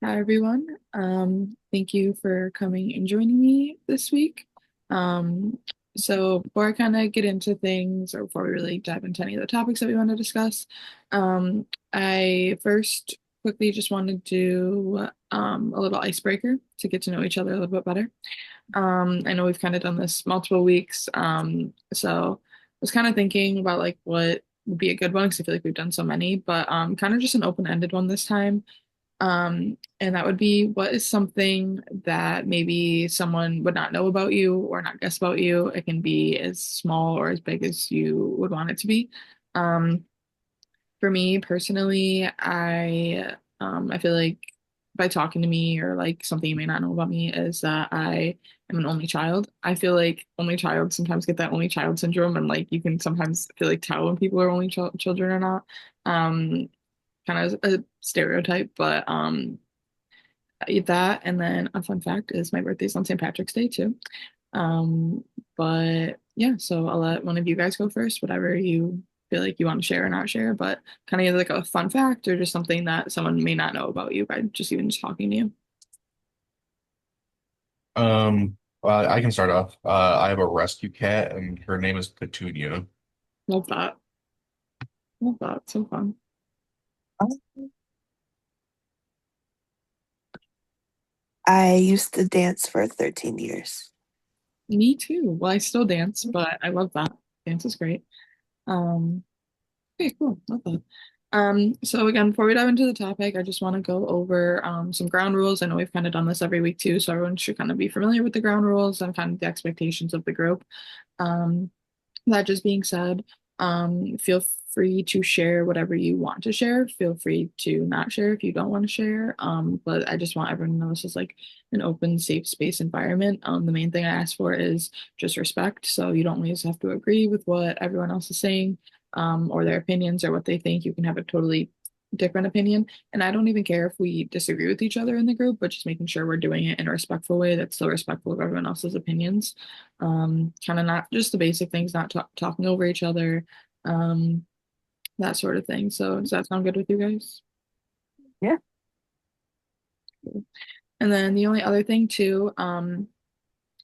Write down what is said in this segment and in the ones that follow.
Hi, everyone. Thank you for coming and joining me this week. Um, so before I kind of get into things, or before we really dive into any of the topics that we want to discuss, I first quickly just wanted to do a little icebreaker to get to know each other a little bit better. I know we've kind of done this multiple weeks, so I was kind of thinking about like what would be a good one because I feel like we've done so many, but kind of just an open-ended one this time. And that would be what is something that maybe someone would not know about you or not guess about you. It can be as small or as big as you would want it to be. Um, for me personally, I feel like by talking to me or like something you may not know about me is that I am an only child. I feel like only child sometimes get that only child syndrome, and like you can sometimes feel like tell when people are only children or not. Um, Kind of a stereotype, but that and then a fun fact is my birthday's on St. Patrick's Day too. Um, but yeah, so I'll let one of you guys go first, whatever you feel like you want to share or not share, but kind of either like a fun fact or just something that someone may not know about you by just even just talking to you. Well, I can start off. I have a rescue cat, and her name is Petunia. Love that. Love that. So fun. I used to dance for 13 years. Me too. Well, I still dance, but I love that. Dance is great. Um, Okay, cool. Love that. So again, before we dive into the topic, I just want to go over some ground rules. I know we've kind of done this every week too, so everyone should kind of be familiar with the ground rules and kind of the expectations of the group. Um, that just being said, feel free to share whatever you want to share. Feel free to not share if you don't want to share. But I just want everyone to know this is like an open, safe space environment. The main thing I ask for is just respect. So you don't always have to agree with what everyone else is saying, or their opinions or what they think. You can have a totally different opinion. And I don't even care if we disagree with each other in the group, but just making sure we're doing it in a respectful way that's still respectful of everyone else's opinions. Kind of not just the basic things, not talking over each other, um, that sort of thing. So does that sound good with you guys? Yeah. And then the only other thing too,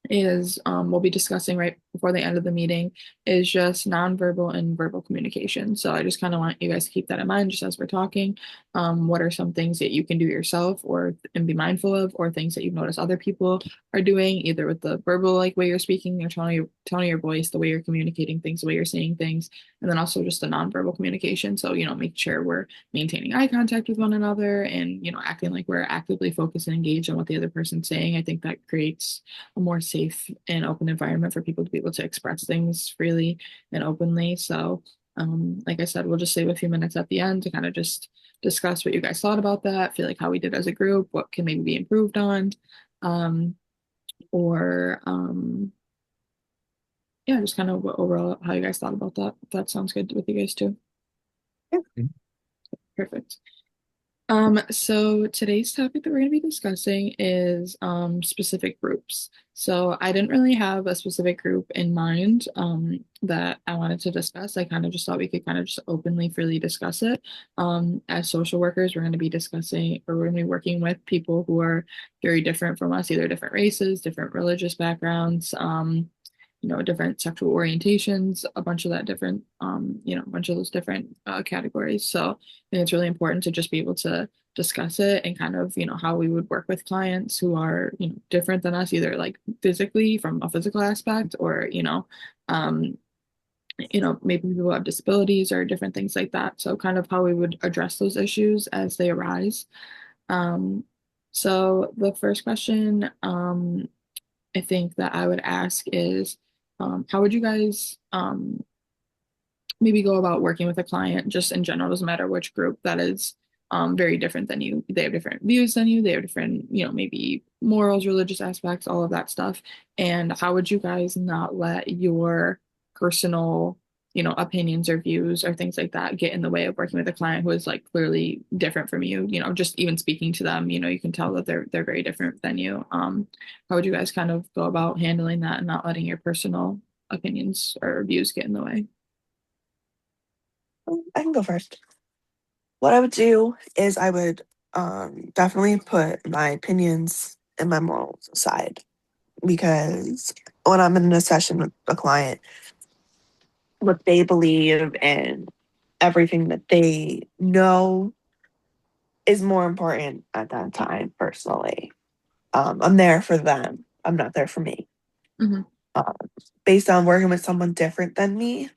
is we'll be discussing right before the end of the meeting is just nonverbal and verbal communication. So I just kind of want you guys to keep that in mind just as we're talking. What are some things that you can do yourself or and be mindful of, or things that you've noticed other people are doing, either with the verbal like way you're speaking, your tone of your voice, the way you're communicating things, the way you're saying things, and then also just the nonverbal communication. So make sure we're maintaining eye contact with one another and acting like we're actively focused and engaged on what the other person's saying. I think that creates a more safe and open environment for people to be able to express things freely and openly. So, like I said, we'll just save a few minutes at the end to kind of just discuss what you guys thought about that, feel like how we did as a group, what can maybe be improved on, um, or yeah, just kind of overall how you guys thought about that. If that sounds good with you guys too. Yeah. Perfect. So today's topic that we're going to be discussing is specific groups. So I didn't really have a specific group in mind that I wanted to discuss. I kind of just thought we could kind of just openly, freely discuss it. As social workers, we're going to be discussing or we're going to be working with people who are very different from us, either different races, different religious backgrounds, different sexual orientations, a bunch of that different, a bunch of those different categories. So I think it's really important to just be able to discuss it and kind of, how we would work with clients who are, different than us, either like physically from a physical aspect or, um, maybe people have disabilities or different things like that. So kind of how we would address those issues as they arise. Um, so the first question, I think that I would ask is, how would you guys maybe go about working with a client just in general, doesn't matter which group that is very different than you. They have different views than you, they have different, maybe morals, religious aspects, all of that stuff. And how would you guys not let your personal, opinions or views or things like that get in the way of working with a client who is like clearly different from you, just even speaking to them, you can tell that they're very different than you. How would you guys kind of go about handling that and not letting your personal opinions or views get in the way? I can go first. What I would do is I would Definitely put my opinions and my morals aside because when I'm in a session with a client, what they believe and everything that they know is more important at that time, personally. I'm there for them. I'm not there for me. Hmm. Um, Based on working with someone different than me,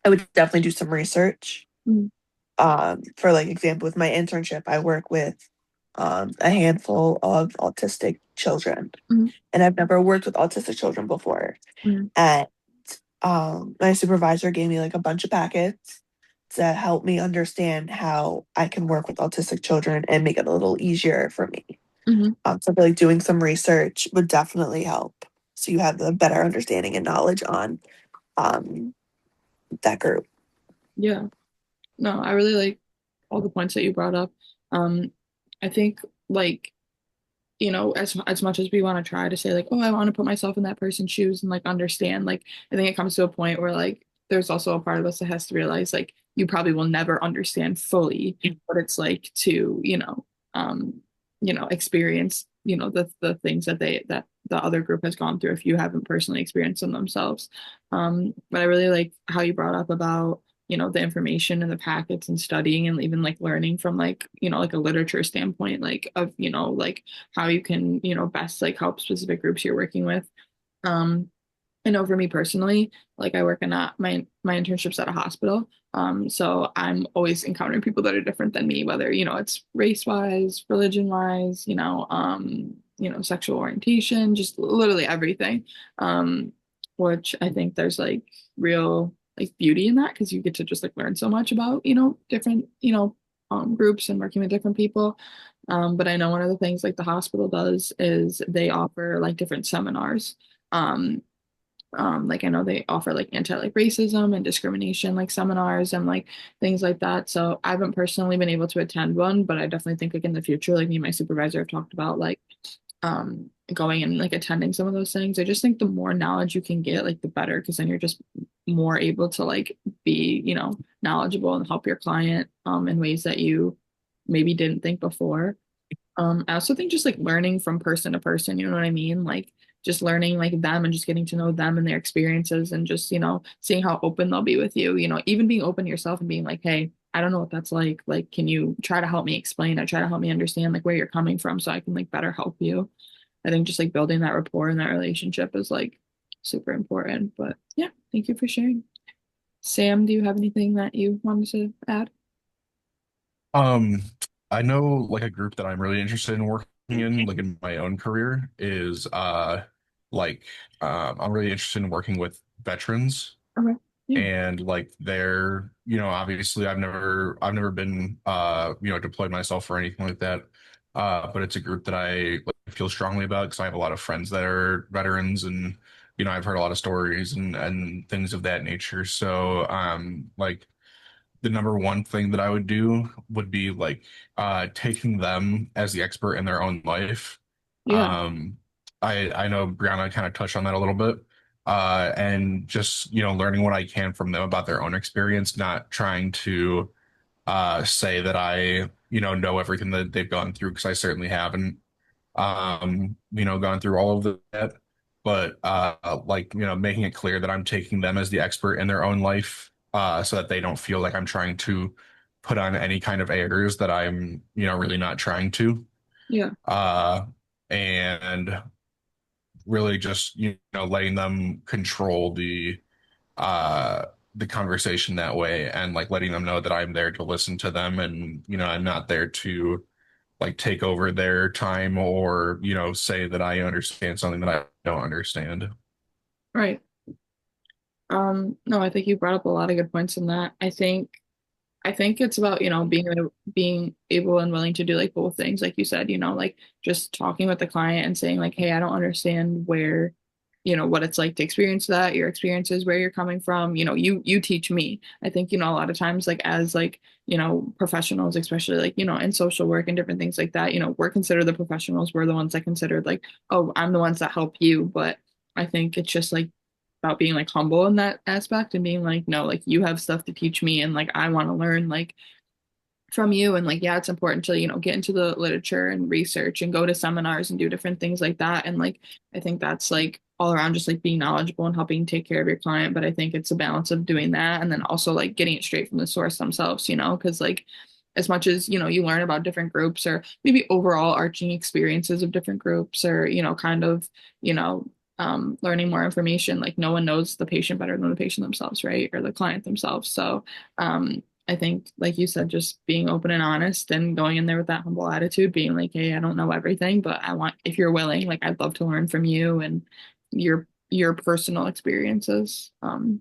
I would definitely do some research. Hmm. For like example, with my internship, I work with a handful of autistic children, Hmm. and I've never worked with autistic children before. Hmm. And my supervisor gave me like a bunch of packets to help me understand how I can work with autistic children and make it a little easier for me. Hmm. So I feel like doing some research would definitely help. So you have a better understanding and knowledge on um, that group. Yeah. No, I really like all the points that you brought up. Um, I think like, as much as we want to try to say like, oh, I want to put myself in that person's shoes and like understand, like I think it comes to a point where like there's also a part of us that has to realize like you probably will never understand fully what it's like to, um, experience, the things that the other group has gone through if you haven't personally experienced them themselves. But I really like how you brought up about the information and the packets and studying and even like learning from like like a literature standpoint like of like how you can best like help specific groups you're working with. um I know for me personally, like I work in my internships at a hospital. So I'm always encountering people that are different than me, whether, it's race wise, religion wise, sexual orientation, just literally everything. Which I think there's like real like beauty in that because you get to just like learn so much about, different, groups and working with different people. But I know one of the things like the hospital does is they offer like different seminars. Um, like I know they offer like anti like racism and discrimination like seminars and like things like that. So I haven't personally been able to attend one, but I definitely think like in the future, like me and my supervisor have talked about like going and like attending some of those things. I just think the more knowledge you can get, like the better, because then you're just more able to like be, knowledgeable and help your client in ways that you maybe didn't think before. I also think just like learning from person to person, you know what I mean? Like just learning like them and just getting to know them and their experiences and just, seeing how open they'll be with you, even being open to yourself and being like, hey, I don't know what that's like. Like, can you try to help me explain or try to help me understand like where you're coming from so I can like better help you? I think just like building that rapport and that relationship is like super important. But yeah, thank you for sharing. Sam, do you have anything that you wanted to add? Um, I know like a group that I'm really interested in working in, like in my own career, is like I'm really interested in working with veterans. Okay. Yeah. And like they're, obviously I've never been deployed myself or anything like that. But it's a group that I like, feel strongly about because I have a lot of friends that are veterans, and I've heard a lot of stories and things of that nature. So like the number one thing that I would do would be like taking them as the expert in their own life. Yeah. Um I know Brianna kind of touched on that a little bit. And just, learning what I can from them about their own experience, not trying to say that I, know everything that they've gone through, because I certainly haven't gone through all of that. But like, making it clear that I'm taking them as the expert in their own life, so that they don't feel like I'm trying to put on any kind of airs that I'm, really not trying to. Yeah. Uh, and really just, letting them control uh the conversation that way, and like letting them know that I'm there to listen to them, and I'm not there to like take over their time, or say that I understand something that I don't understand. Right. No, I think you brought up a lot of good points in that. I think it's about, being able and willing to do like both things, like you said, like just talking with the client and saying like, hey, I don't understand where, what it's like to experience that, your experiences, where you're coming from, you teach me. I think, a lot of times like as like, professionals, especially like, in social work and different things like that, we're considered the professionals, we're the ones that considered like, oh, I'm the ones that help you. But I think it's just like about being like humble in that aspect and being like, no, like you have stuff to teach me and like I want to learn like from you. And like, yeah, it's important to, get into the literature and research and go to seminars and do different things like that. And like, I think that's like all around just like being knowledgeable and helping take care of your client. But I think it's a balance of doing that and then also like getting it straight from the source themselves, because like as much as, you learn about different groups or maybe overall arching experiences of different groups or, kind of, you know, learning more information, like no one knows the patient better than the patient themselves, right? Or the client themselves. So, I think, like you said, just being open and honest and going in there with that humble attitude, being like, hey, I don't know everything, but if you're willing, like, I'd love to learn from you and your personal experiences. So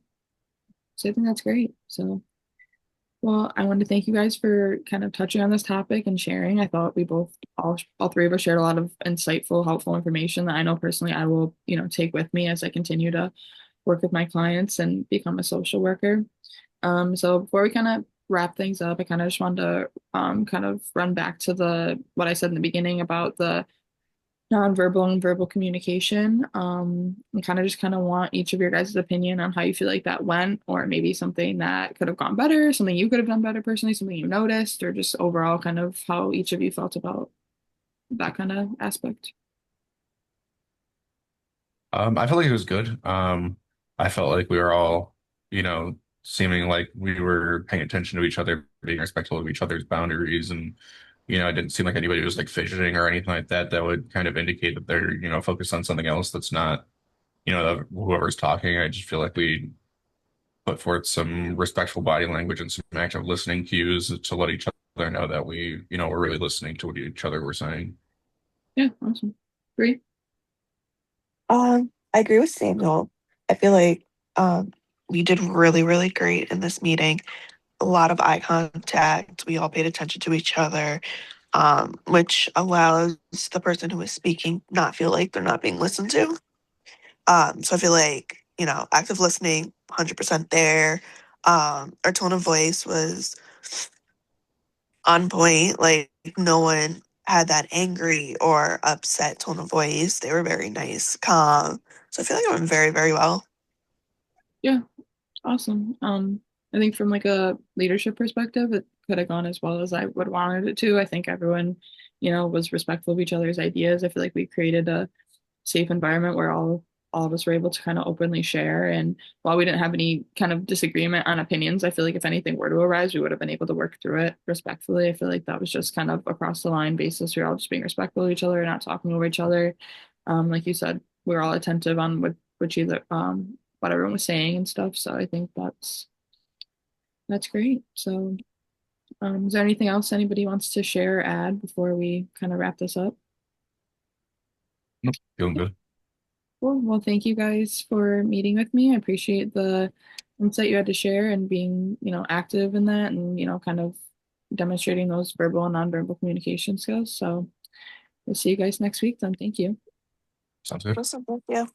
I think that's great. So, well, I wanted to thank you guys for kind of touching on this topic and sharing. I thought we both, all three of us shared a lot of insightful, helpful information that I know personally I will, take with me as I continue to work with my clients and become a social worker. So before we kind of wrap things up, I kind of just wanted to kind of run back to the what I said in the beginning about the nonverbal and verbal communication. And kind of want each of your guys' opinion on how you feel like that went, or maybe something that could have gone better, something you could have done better personally, something you noticed, or just overall kind of how each of you felt about that kind of aspect. I felt like it was good. I felt like we were all, seeming like we were paying attention to each other, being respectful of each other's boundaries, and it didn't seem like anybody was like fidgeting or anything like that. That would kind of indicate that they're, focused on something else that's not, whoever's talking. I just feel like we put forth some respectful body language and some active listening cues to let each other know that we, we're really listening to what each other were saying. Yeah, awesome. Great. I agree with Samuel. I feel like we did really, really great in this meeting. A lot of eye contact. We all paid attention to each other, which allows the person who is speaking not feel like they're not being listened to. So I feel like, active listening, 100% there. Our tone of voice was on point. Like, no one had that angry or upset tone of voice. They were very nice, calm. So I feel like it went very, very well. Yeah, awesome. I think from like a leadership perspective, it could have gone as well as I would wanted it to. I think everyone, was respectful of each other's ideas. I feel like we created a safe environment where all of us were able to kind of openly share. And while we didn't have any kind of disagreement on opinions, I feel like if anything were to arise, we would have been able to work through it respectfully. I feel like that was just kind of across the line basis. We were all just being respectful of each other, not talking over each other. Like you said, we were all attentive on what everyone was saying and stuff. So I think that's great. So is there anything else anybody wants to share or add before we kind of wrap this up? Nope, feeling good. Cool. Well, thank you guys for meeting with me. I appreciate the insight you had to share and being, active in that and, kind of demonstrating those verbal and nonverbal communication skills. So we'll see you guys next week then. Thank you. Sounds good. Awesome. Thank you.